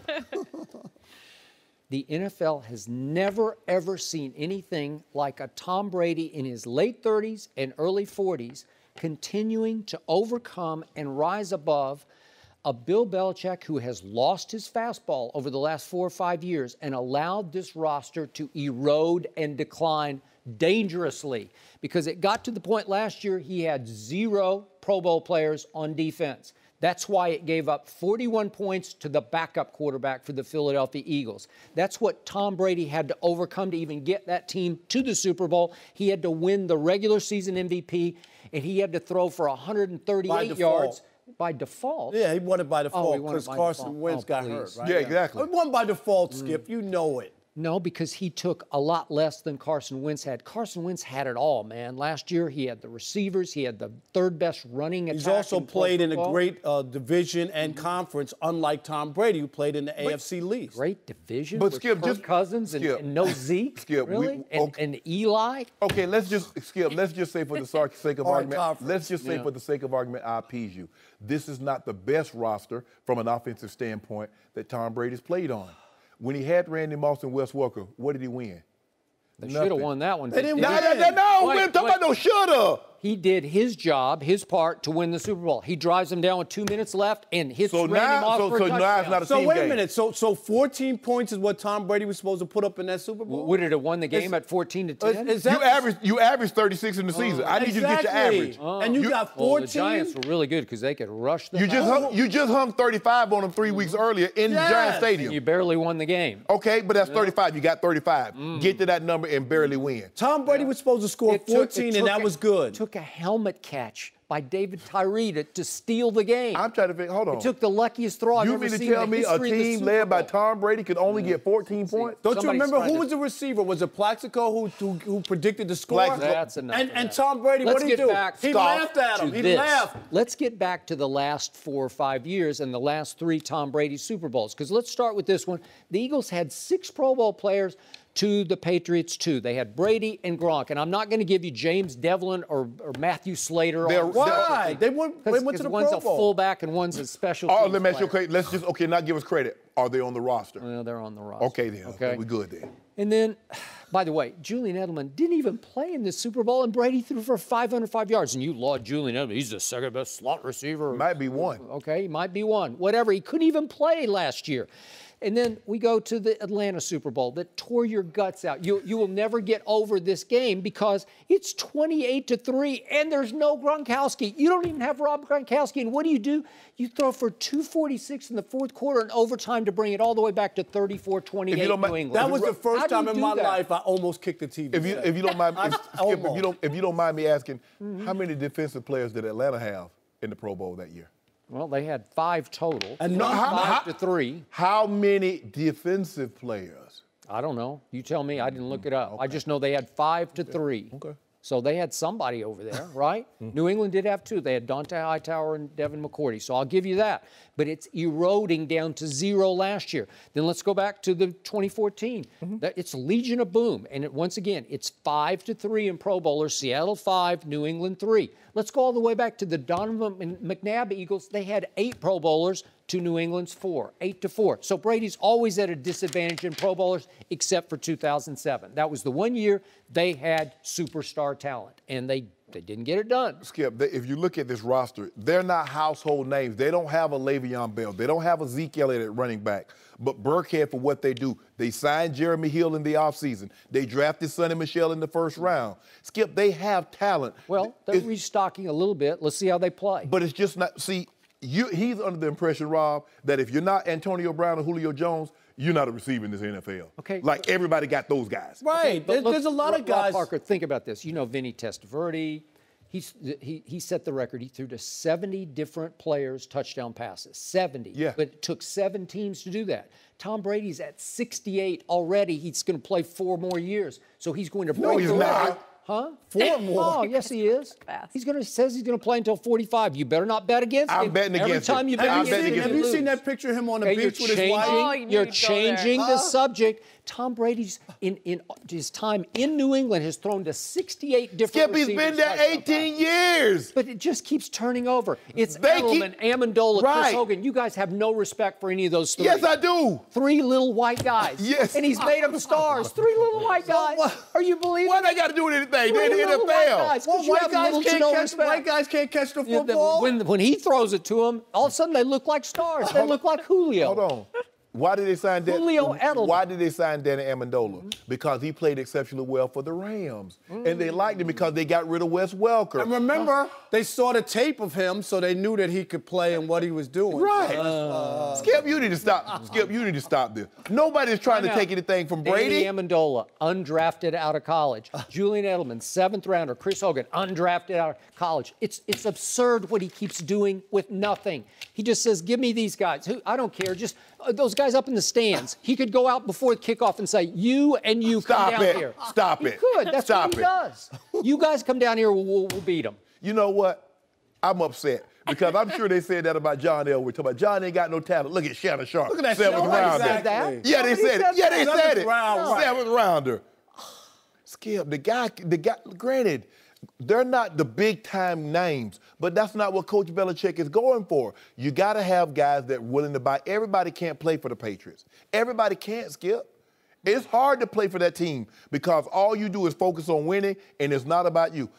the NFL has never, ever seen anything like a Tom Brady in his late 30s and early 40s continuing to overcome and rise above a Bill Belichick who has lost his fastball over the last 4 or 5 years and allowed this roster to erode and decline dangerously, because it got to the point last year he had 0 Pro Bowl players on defense. That's why it gave up 41 points to the backup quarterback for the Philadelphia Eagles. That's what Tom Brady had to overcome to even get that team to the Super Bowl. He had to win the regular season MVP, and he had to throw for 138 yards. By default? Yeah, he won it by default because Carson Wentz got hurt, right? Yeah, exactly. He won by default, Skip. You know it. No, because he took a lot less than Carson Wentz had. Carson Wentz had it all, man. Last year, he had the receivers. He had the third best running attack. He's also played in a great division and conference, unlike Tom Brady, who played in the AFC least. Great division but with Skip, Kirk Cousins and no Zeke, Skip, really? And Eli? Okay, let's just say for the sake of argument, let's just say for the sake of argument, I appease you. This is not the best roster from an offensive standpoint that Tom Brady's played on. When he had Randy Moss and Wes Welker, what did he win? They should have won that one. They didn't win. No, we're talking about no shoulda. He did his job, his part, to win the Super Bowl. He drives them down with 2 minutes left and hits Randy Moss for a touchdown. Now it's not a team game. So wait a minute. So 14 points is what Tom Brady was supposed to put up in that Super Bowl? Would it have won the game at 14-10? You averaged 36 in the season. I need you to get your average. And you got 14? Well, the Giants were really good because they could rush them. You just hung 35 on them 3 weeks earlier in the Giant Stadium. You barely won the game. Okay, but that's 35. You got 35. Get to that number and barely win. Tom Brady was supposed to score 14, and that was good. It took a helmet catch by David Tyree to steal the game. I'm trying to think. Hold on. It took the luckiest throw I've ever seen. You mean to tell me a team led by Tom Brady could only get 14 points? Don't you remember who was the receiver? Was it Plaxico who predicted the score? That's enough. And Tom Brady, what did he do? He laughed at him. He laughed. Let's get back to the last 4 or 5 years and the last 3 Tom Brady Super Bowls, because let's start with this one. The Eagles had 6 Pro Bowl players to the Patriots 2. They had Brady and Gronk, and I'm not going to give you James Devlin or Matthew Slater. Why? They went to the Pro Bowl. One's a fullback and one's a special teams let me ask you, player. let's just, not give us credit. Are they on the roster? Well, they're on the roster. Okay, then. Okay, we're good then. And then, by the way, Julian Edelman didn't even play in the Super Bowl, and Brady threw for 505 yards. And you laud Julian Edelman. He's the second best slot receiver. Might be one. Okay, he might be one. Whatever. He couldn't even play last year. And then we go to the Atlanta Super Bowl that tore your guts out. You will never get over this game because it's 28-3 and there's no Gronkowski. You don't even have Rob Gronkowski. And what do? You throw for 246 in the fourth quarter and overtime to bring it all the way back to 34-28 New England. That was the first time in my life I almost kicked the TV. If you don't mind, if you don't mind me asking, how many defensive players did Atlanta have in the Pro Bowl that year? Well, they had 5 total. And 5-3. How many defensive players? I don't know. You tell me. I didn't look it up. Okay. I just know they had 5-3. Okay. So they had somebody over there, right? New England did have 2. They had Dante Hightower and Devin McCourty. So I'll give you that. But it's eroding down to 0 last year. Then let's go back to the 2014. It's Legion of Boom. And once again, it's 5-3 in Pro Bowlers. Seattle 5, New England 3. Let's go all the way back to the Donovan McNabb Eagles. They had 8 Pro Bowlers to New England's 4, 8-4. So Brady's always at a disadvantage in Pro Bowlers, except for 2007. That was the one year they had superstar talent, and they didn't get it done. Skip, if you look at this roster, they're not household names. They don't have a Le'Veon Bell. They don't have a Ezekiel Elliott at running back. But Burkhead, for what they do, they signed Jeremy Hill in the offseason. They drafted Sonny Michel in the first round. Skip, they have talent. Well, they're restocking a little bit. Let's see how they play. But it's just not – see, he's under the impression, Rob, that if you're not Antonio Brown or Julio Jones, you're not a receiver in this NFL. Okay. Like, everybody got those guys. Right. Okay, there's a lot of guys. Parker, think about this. You know Vinny Testaverde. He set the record. He threw to 70 different players touchdown passes. 70. Yeah. But it took 7 teams to do that. Tom Brady's at 68 already. He's going to play 4 more years. So he's going to break the record. Huh? 4 more. Oh, yes, he is. Fast. Says he's going to play until 45. You better not bet against him. I'm betting against him. Every time you bet against him, have you seen that picture of him on the beach with his wife? You're changing the subject Tom Brady's in his time in New England has thrown to 68 different Skip, he's receivers. been there 18 years. But it just keeps turning over. It's Edelman, Amendola, Chris Hogan. You guys have no respect for any of those three. Yes, I do. 3 little white guys. Yes. And he's made them stars. 3 little white guys. Are you believing? What they got to do with anything? They're in the Little white guys. NFL. Well, white guys can't catch the football. When he throws it to them, all of a sudden they look like stars. They look like Julio. Hold on. Why did they sign Julio Edelman. Why did they sign Danny Amendola? Because he played exceptionally well for the Rams. And they liked him because they got rid of Wes Welker. And remember, they saw the tape of him, so they knew that he could play and what he was doing. Right. Skip, you need to stop. Skip, you need to stop this. Nobody's trying to take anything from Brady. Danny Amendola, undrafted out of college. Julian Edelman, 7th rounder. Chris Hogan, undrafted out of college. It's absurd what he keeps doing with nothing. He just says, give me these guys. I don't care. Just those guys up in the stands. He could go out before the kickoff and say, you and you come down here. Stop it. He could. That's what he does. You guys come down here, we'll beat them. You know what? I'm upset. Because I'm sure they said that about John Elway. Talking about John ain't got no talent. Look at Shannon Sharpe. Look at that 7th rounder. Exactly. Yeah, they said it. Yeah, they said it. 7th rounder. Skip, the guy, granted, they're not the big-time names, but that's not what Coach Belichick is going for. You got to have guys that are willing to buy. Everybody can't play for the Patriots. Everybody can't, Skip. It's hard to play for that team because all you do is focus on winning, and it's not about you.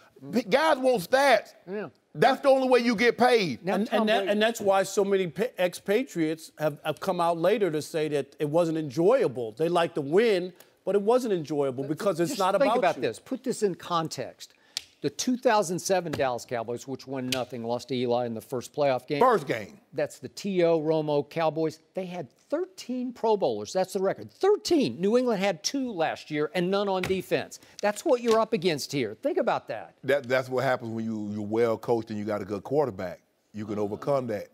Guys want stats. Yeah. That's the only way you get paid. And that's why so many ex-Patriots have come out later to say that it wasn't enjoyable. They like to win, but it wasn't enjoyable because it's not about you. Think about this. Put this in context. The 2007 Dallas Cowboys, which won nothing, lost to Eli in the first playoff game. First game. That's the T.O. Romo Cowboys. They had 13 Pro Bowlers. That's the record. 13. New England had 2 last year and none on defense. That's what you're up against here. Think about that. That's what happens when you're well coached and you got a good quarterback. You can overcome that.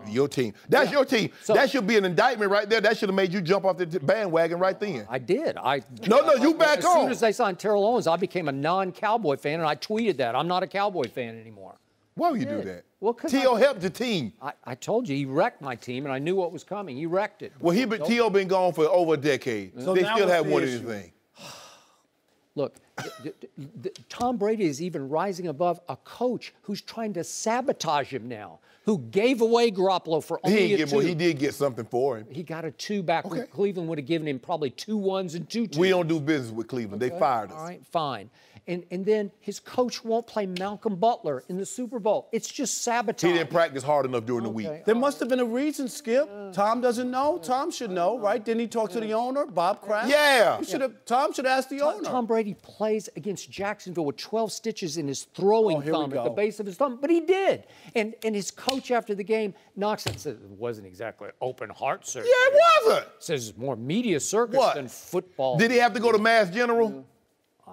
Your team. That's your team. So, that should be an indictment right there. That should have made you jump off the bandwagon right then. I did. No, you back as on. As soon as they signed Terrell Owens, I became a non-Cowboy fan, and I tweeted that. I'm not a Cowboy fan anymore. Why would you do that? Well, because T.O. helped the team. I told you, he wrecked my team, and I knew what was coming. He wrecked it. Well, T.O. been gone for over a decade. So they still haven't won anything. Look, Tom Brady is even rising above a coach who's trying to sabotage him now, who gave away Garoppolo for only a 2. He did get something for him. He got a 2 back. Okay. Cleveland would have given him probably 2 1s and 2 2s. We don't do business with Cleveland. Okay. They fired us. All right, fine. And then his coach won't play Malcolm Butler in the Super Bowl. It's just sabotage. He didn't practice hard enough during the week. There must have been a reason, Skip. Tom doesn't know. Tom should know, right? Didn't he talk to the owner, Bob Kraft? Yeah. Tom should ask the owner. Tom Brady plays against Jacksonville with 12 stitches in his throwing thumb at the base of his thumb, but he did. And his coach after the game knocks it and says, it wasn't exactly open heart surgery. Yeah, it wasn't. Says it's more media circus than football. Did he have to go to Mass General?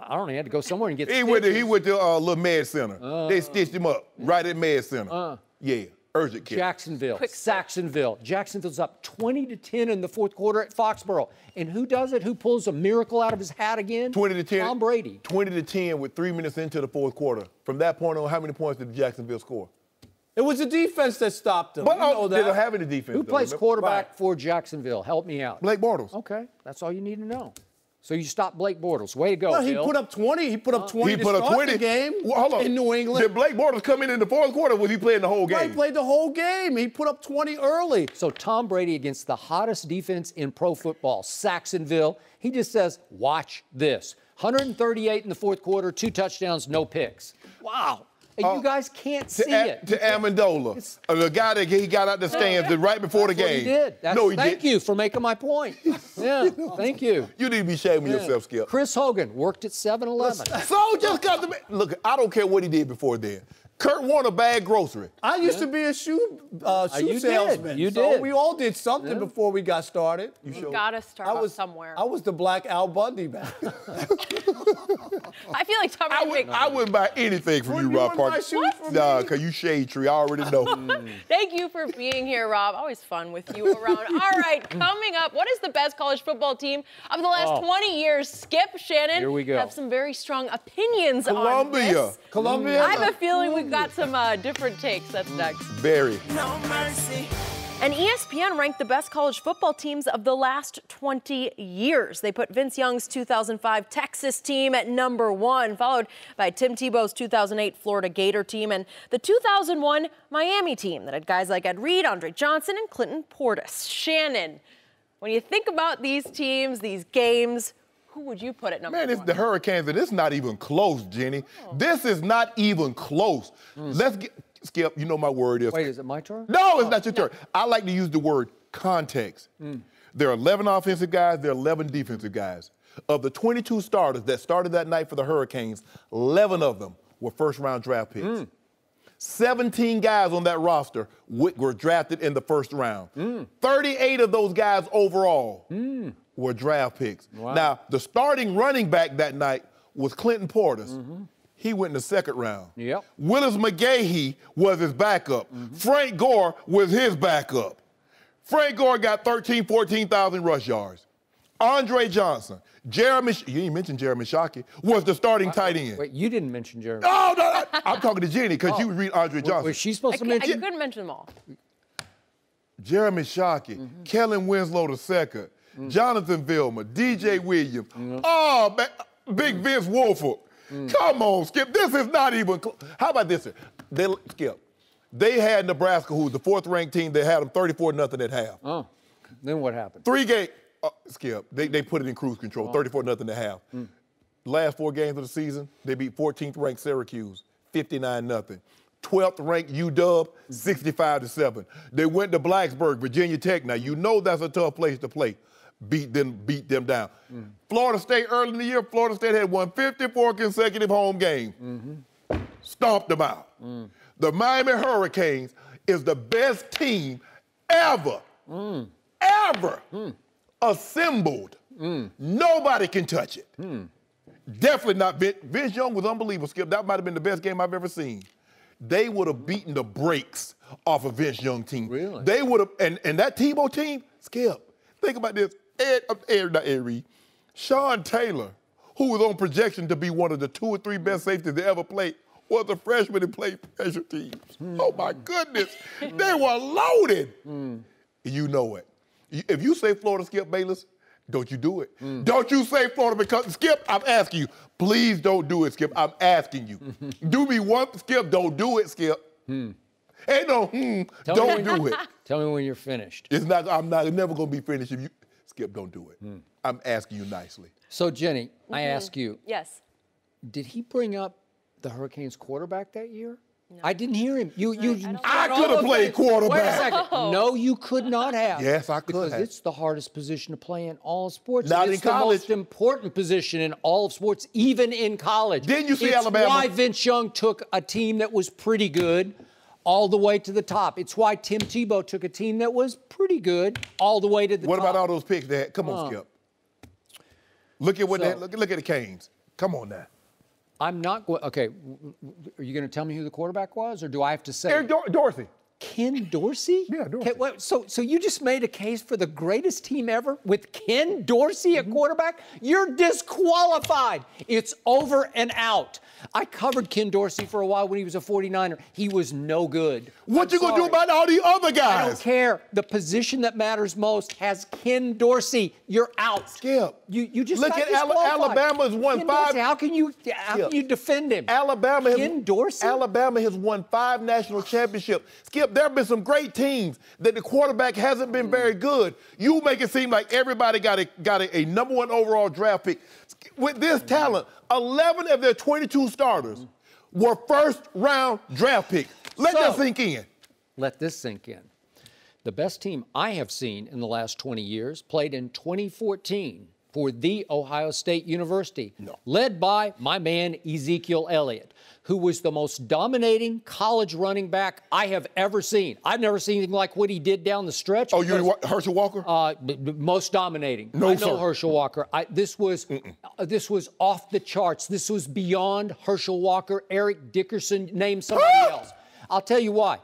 I don't know. He had to go somewhere and get He went to little med center. They stitched him up right at med center. Yeah, urgent care. Jacksonville. Jacksonville's up 20-10 in the fourth quarter at Foxborough. And who does it? Who pulls a miracle out of his hat again? 20-10. Tom Brady. 20-10 with 3 minutes into the fourth quarter. From that point on, how many points did Jacksonville score? It was the defense that stopped them. But they don't have any defense. Who plays quarterback for Jacksonville? Help me out. Blake Bortles. Okay, that's all you need to know. So you stopped Blake Bortles. Way to go, Well, Bill. he put up 20. He put up 20 to start the game in New England. Did Blake Bortles come in the fourth quarter, or was he playing the whole game? He played the whole game. He put up 20 early. So Tom Brady against the hottest defense in pro football, Saxonville, he just says, watch this. 138 in the fourth quarter, 2 touchdowns, no picks. Wow. And you guys can't see it. To Amendola, the guy that he got out the stands right before the game. He did. Thank you for making my point. Yeah, thank you. You need to be shaming yourself, Skip. Chris Hogan worked at 7-Eleven. So just got the look. I don't care what he did before then. Kurt Warner bagged grocery. I used to be a shoe salesman. You so did. We all did something before we got started. You gotta start somewhere. I was the Black Al Bundy back. I feel like Tom Brady. I wouldn't buy anything from you, Rob Parker. Nah, because you shade tree. I already know. Thank you for being here, Rob. Always fun with you around. All right, coming up, what is the best college football team of the last 20 years? Skip, Shannon. Here we go. Have some very strong opinions on this. Columbia. I have a feeling we've got some different takes. That's next. Barry. No mercy. And ESPN ranked the best college football teams of the last 20 years. They put Vince Young's 2005 Texas team at #1, followed by Tim Tebow's 2008 Florida Gator team and the 2001 Miami team that had guys like Ed Reed, Andre Johnson, and Clinton Portis. Shannon, when you think about these teams, these games, who would you put at #1? Man, it's the Hurricanes, and it's not even close, Jenny. This is not even close. Let's get... Skip, you know my word is. Wait, is it my turn? No, it's not your turn. I like to use the word context. There are 11 offensive guys, there are 11 defensive guys. Of the 22 starters that started that night for the Hurricanes, 11 of them were first-round draft picks. 17 guys on that roster were drafted in the first round. 38 of those guys overall were draft picks. Wow. Now, the starting running back that night was Clinton Portis. He went in the second round. Yep. Willis McGahee was his backup. Frank Gore was his backup. Frank Gore got 14,000 rush yards. Andre Johnson, you didn't mention Jeremy Shockey, was the starting tight end. Wait, you didn't mention Jeremy. Oh, no, I'm talking to Jenny because you read Andre Johnson. Was she supposed to I mention? couldn't mention them all. Jeremy Shockey, Kellen Winslow II, Jonathan Vilma, DJ Williams. Oh, man, Big Vince Wolford. Come on, Skip. This is not even close. How about this? Skip. They had Nebraska, who was the 4th-ranked team. They had them 34-0 at half. Oh, then what happened? 3 games. Skip. They put it in cruise control. 34-0 at half. Last 4 games of the season, they beat 14th-ranked Syracuse, 59-0. 12th-ranked UW, 65-7. They went to Blacksburg, Virginia Tech. Now you know that's a tough place to play. Beat them down. Florida State early in the year, Florida State had won 54 consecutive home games. Stomped them out. The Miami Hurricanes is the best team ever, assembled. Nobody can touch it. Definitely not. Vince Young was unbelievable, Skip. That might have been the best game I've ever seen. They would have beaten the brakes off a Vince Young team. Really? They would have, and that Tebow team, Skip, think about this. Not Ed Reed, Sean Taylor, who was on projection to be one of the 2 or 3 best safeties they ever played, was a freshman and played special teams. Oh, my goodness. They were loaded. You know it. If you say Florida, Skip Bayless, don't you do it. Don't you say Florida because, Skip, I'm asking you. Please don't do it, Skip. I'm asking you. Do me one, Skip, don't do it, Skip. Ain't no, don't do it. Tell me when you're finished. I'm never going to be finished if you, Skip, don't do it. I'm asking you nicely. So, Jenny, I ask you. Yes. Did he bring up the Hurricanes quarterback that year? No. I didn't hear him. I could have played quarterback. Wait a second. No, you could not have. Yes, I could because have. it's the hardest position to play in all of sports. Not it's in college. It's the most important position in all of sports, even in college. Didn't you see it's Alabama? Why Vince Young took a team that was pretty good all the way to the top. It's why Tim Tebow took a team that was pretty good all the way to the top. What about all those picks they had? Come on, Skip. Look at what look at the Canes. Come on now. I'm not going. Okay, are you going to tell me who the quarterback was, or do I have to say? Eric Dorsey. Ken Dorsey? Yeah, Dorsey. So you just made a case for the greatest team ever with Ken Dorsey at quarterback? You're disqualified. It's over and out. I covered Ken Dorsey for a while when he was a 49er. He was no good. What you going to do about all the other guys? I don't care. The position that matters most has Ken Dorsey. You're out. Skip. You just look got at Alabama's won Ken 5. Dorsey, how can you defend him? Ken Dorsey? Alabama has won 5 national championships. Skip, there have been some great teams that the quarterback hasn't been very good. You make it seem like everybody got a #1 overall draft pick. With this talent, 11 of their 22 starters were first-round draft picks. Let that sink in. Let this sink in. The best team I have seen in the last 20 years played in 2014 for The Ohio State University, led by my man Ezekiel Elliott, who was the most dominating college running back I have ever seen. I've never seen anything like what he did down the stretch. Oh, you Herschel Walker? Most dominating. No, I know sir. Herschel Walker. This was off the charts. This was beyond Herschel Walker, Eric Dickerson, name somebody else. I'll tell you why.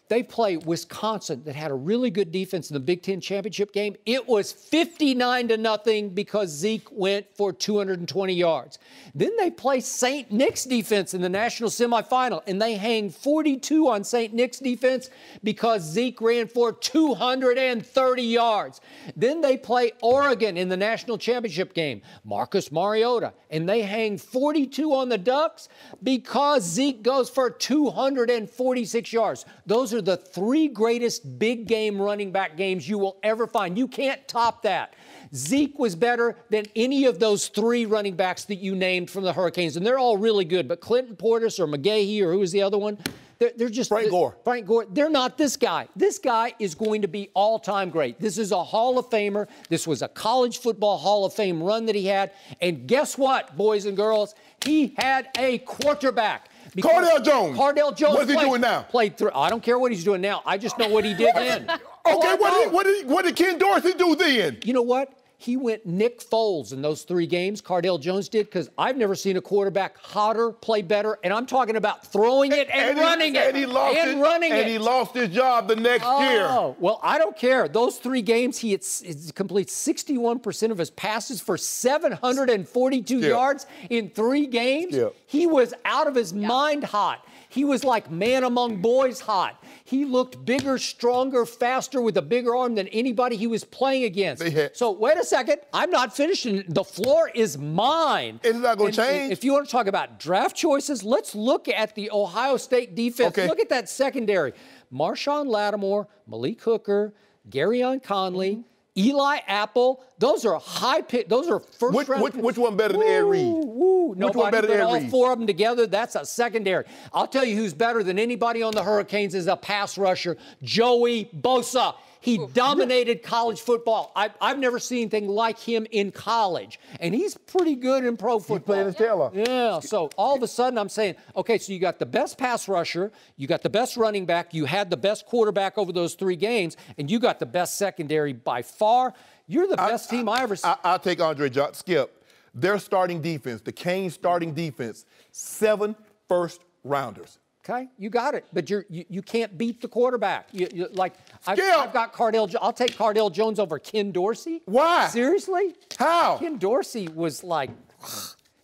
They play Wisconsin that had a really good defense in the Big Ten championship game. It was 59-0 because Zeke went for 220 yards. Then they play St. Nick's defense in the national semifinal, and they hang 42 on St. Nick's defense because Zeke ran for 230 yards. Then they play Oregon in the national championship game, Marcus Mariota, and they hang 42 on the Ducks because Zeke goes for 246 yards. Those are the 3 greatest big game running back games you will ever find. You can't top that. Zeke was better than any of those 3 running backs that you named from the Hurricanes, and they're all really good. But Clinton Portis or McGahee or who was the other one? They're just Frank Gore. Frank Gore. They're not this guy. This guy is going to be all-time great. This is a Hall of Famer. This was a college football Hall of Fame run that he had. And guess what, boys and girls? He had a quarterback. Cardale Jones. Cardale Jones. What's he doing now? Played through. I don't care what he's doing now. I just know what he did then. Okay, what did Ken Dorsey do then? You know what? He went Nick Foles in those 3 games, Cardale Jones did, because I've never seen a quarterback hotter, play better, and I'm talking about throwing it and running it. And he lost his job the next year. Oh, well, I don't care. Those 3 games, he completes 61% of his passes for 742 yards in 3 games. Yeah. He was out of his mind hot. He was like man among boys hot. He looked bigger, stronger, faster with a bigger arm than anybody he was playing against. So wait a second. I'm not finishing. The floor is mine. It's not going to change. If you want to talk about draft choices, let's look at the Ohio State defense. Okay. Look at that secondary. Marshawn Lattimore, Malik Hooker, Garyon Conley, Eli Apple, those are high pick. Those are first round. Which one better than Ed Reed? Which one better than all 4 of them together? That's a secondary. I'll tell you who's better than anybody on the Hurricanes is a pass rusher, Joey Bosa. He dominated college football. I've never seen anything like him in college. And he's pretty good in pro football. He's playing his tail off. Yeah, so all of a sudden I'm saying, okay, so you got the best pass rusher, you got the best running back, you had the best quarterback over those 3 games, and you got the best secondary by far. You're the best team I ever seen. I'll take Andre Johnson. Skip. Their starting defense, the Canes starting defense, 7 first-rounders. Okay, you got it, but you can't beat the quarterback. I've got Cardale. I'll take Cardale Jones over Ken Dorsey. Why? Seriously? How? Ken Dorsey was like,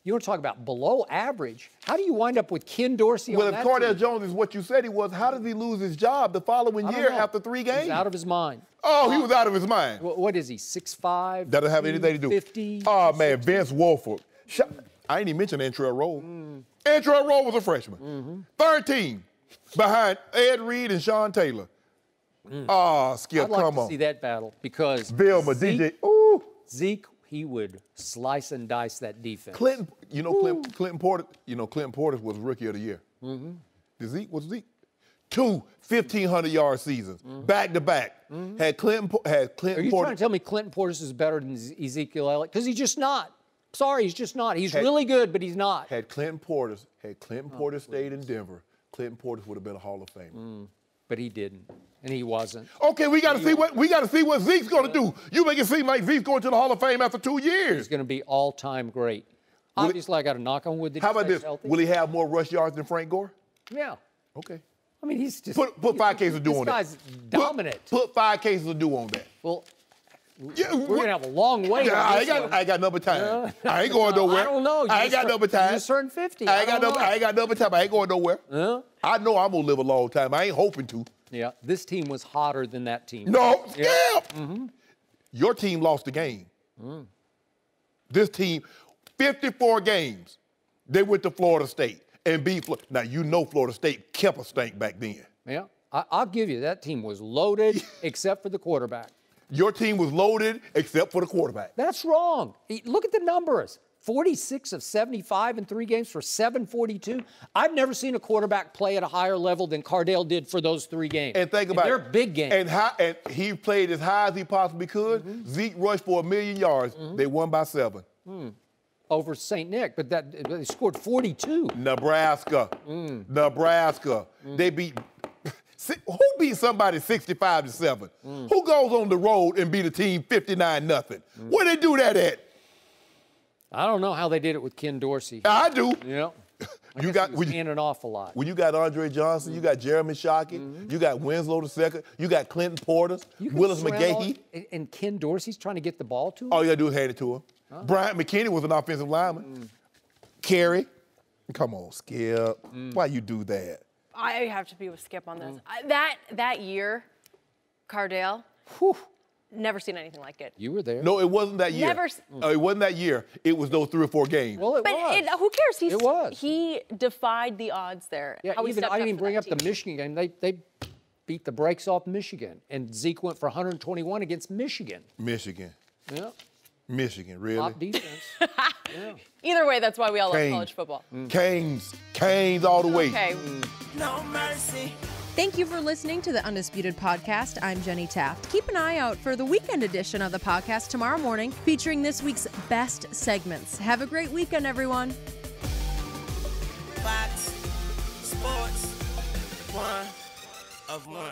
you want to talk about below average? How do you wind up with Ken Dorsey? Well, on if that Cardale team? Jones is what you said he was, how did he lose his job the following year after 3 games? He's out of his mind. Oh, he was out of his mind. What is he? 6'5"? Doesn't have anything to do. 50. Oh man, Vince Wilfork. I ain't even mentioned Antrell Roll. Antrell Roll was a freshman. 3rd team behind Ed Reed and Sean Taylor. Skip, I'd like come to on. see that battle because Vilma, Zeke, DJ. Ooh. Zeke, he would slice and dice that defense. Clinton, Clinton Portis. Clinton Portis was Rookie of the Year. Zeke was Zeke. 2 1,500-yard seasons, back to back. Had Clinton Portis. Are you trying to tell me Clinton Portis is better than Ezekiel Elliott? Because he's just not. Sorry, he's just not. He's really good, but he's not. Had Clinton Portis stayed in Denver, Clinton Portis would have been a Hall of Famer. But he didn't, and he wasn't. Okay, we got to see what Zeke's going to do. You make it seem like Zeke's going to the Hall of Fame after 2 years. He's going to be all-time great. Obviously, I got to knock on wood that How about this? healthy. Will he have more rush yards than Frank Gore? Yeah. Okay. I mean, he's just put 5 cases of dew on that. This guy's dominant. Put 5 cases of dew on that. Well, we're going to have a long wait. I ain't got number time. I ain't going nowhere. I don't know. I ain't got number time. You just turned 50. I ain't got number time. I ain't going nowhere. I know I'm going to live a long time. I ain't hoping to. Yeah, this team was hotter than that team. No, Skip. Your team lost the game. This team, 54 games, they went to Florida State and beat Florida. Now, Florida State kept a stink back then. Yeah, I'll give you that team was loaded except for the quarterback. Your team was loaded except for the quarterback. That's wrong. Look at the numbers. 46 of 75 in 3 games for 742. I've never seen a quarterback play at a higher level than Cardale did for those 3 games. And think about they're big games. And he played as high as he possibly could. Zeke rushed for 1,000,000 yards. They won by 7. Over St. Nick, but they scored 42. Nebraska. Nebraska. They beat. Who beat somebody 65-7? Who goes on the road and beat a team 59-0? Where they do that at? I don't know how they did it with Ken Dorsey. I do. Yeah. You got and an awful lot. When you got Andre Johnson, you got Jeremy Shockey, you got Winslow II, you got Clinton Porter, Willis McGahee. And Ken Dorsey's trying to get the ball to him? All you got to do is hand it to him. Bryant McKinney was an offensive lineman. Kerry. Come on, Skip. Why you do that? I have to be with Skip on this. That year, Cardale, never seen anything like it. You were there. No, it wasn't that year. Never. It wasn't that year. It was those 3 or 4 games. Well, it But was. who cares? It was. He defied the odds there. Yeah, How he even, stepped I didn't up even for bring that up the team. Michigan game. They beat the brakes off Michigan, and Zeke went for 121 against Michigan. Michigan. Yeah, Michigan, really? top defense. Yeah. Either way, that's why we all love Canes. college football. Canes all the way. Okay. No mercy. Thank you for listening to the Undisputed Podcast. I'm Jenny Taft. Keep an eye out for the weekend edition of the podcast tomorrow morning, featuring this week's best segments. Have a great weekend, everyone. Fox Sports. One of one.